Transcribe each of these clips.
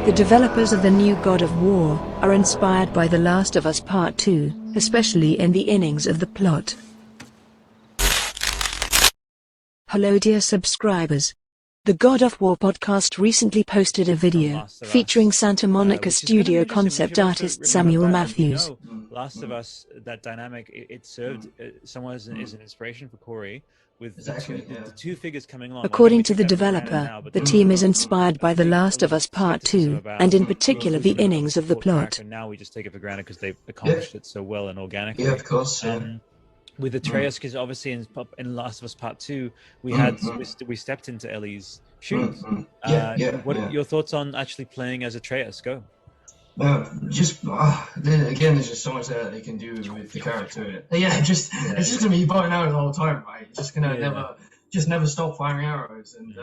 The developers of the new God of War are inspired by The Last of Us Part 2, especially in the innings of the plot. Hello dear subscribers. The God of War podcast recently posted a video featuring Santa Monica studio concept artist Samuel Matthews. Last of Us, that dynamic, it served somewhat as an inspiration for Cory, with the two figures coming along. According to the developer, the team is inspired by The Last of Us Part 2, and in particular the innings of the plot. And now we just take it for granted because they've accomplished it so well and organically. Yeah, of course. With Atreus, because obviously in Last of Us Part 2, we stepped into Ellie's shoes. What are your thoughts on actually playing as Atreus? Go. Again, there's just so much that they can do with the character. Yeah, it's just gonna be bow and arrow the whole time, right? It's just gonna never stop firing arrows, and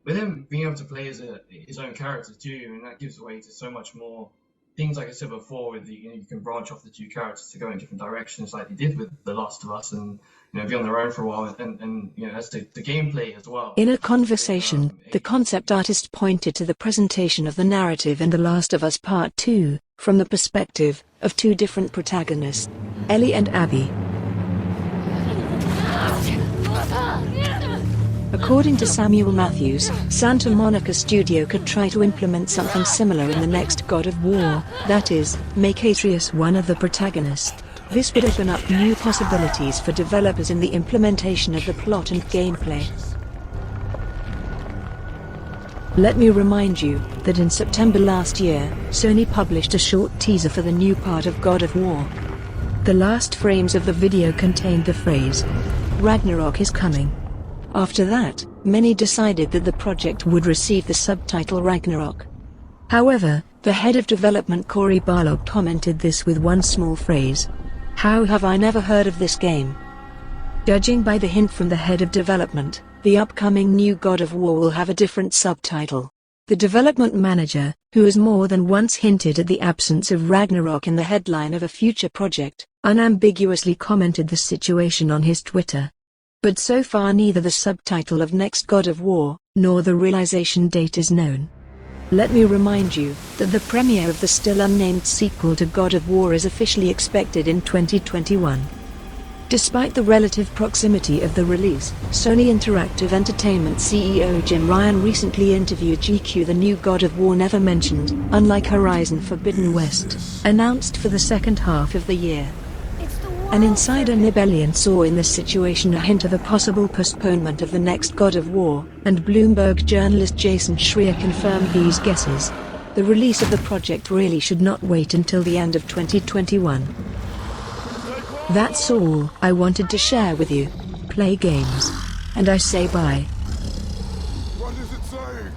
with him being able to play as his own character too, and that gives way to so much more things. Like I said before, with you can branch off the two characters to go in different directions, like they did with The Last of Us, and be on their own for a while, and as the gameplay as well. In a conversation, the concept artist pointed to the presentation of the narrative in The Last of Us Part 2, from the perspective of two different protagonists, Ellie and Abby. According to Samuel Matthews, Santa Monica Studio could try to implement something similar in the next God of War, that is, make Atreus one of the protagonists. This would open up new possibilities for developers in the implementation of the plot and gameplay. Let me remind you that in September last year, Sony published a short teaser for the new part of God of War. The last frames of the video contained the phrase, "Ragnarok is coming." After that, many decided that the project would receive the subtitle Ragnarok. However, the head of development Cory Barlog commented this with one small phrase: "How have I never heard of this game?" Judging by the hint from the head of development, the upcoming new God of War will have a different subtitle. The development manager, who has more than once hinted at the absence of Ragnarok in the headline of a future project, unambiguously commented the situation on his Twitter. But so far neither the subtitle of next God of War, nor the realization date is known. Let me remind you that the premiere of the still unnamed sequel to God of War is officially expected in 2021. Despite the relative proximity of the release, Sony Interactive Entertainment CEO Jim Ryan recently interviewed GQ. The new God of War never mentioned, unlike Horizon Forbidden West, announced for the second half of the year. An insider Nibellion saw in this situation a hint of a possible postponement of the next God of War, and Bloomberg journalist Jason Schreier confirmed these guesses. The release of the project really should not wait until the end of 2021. That's all I wanted to share with you. Play games. And I say bye. What is it saying?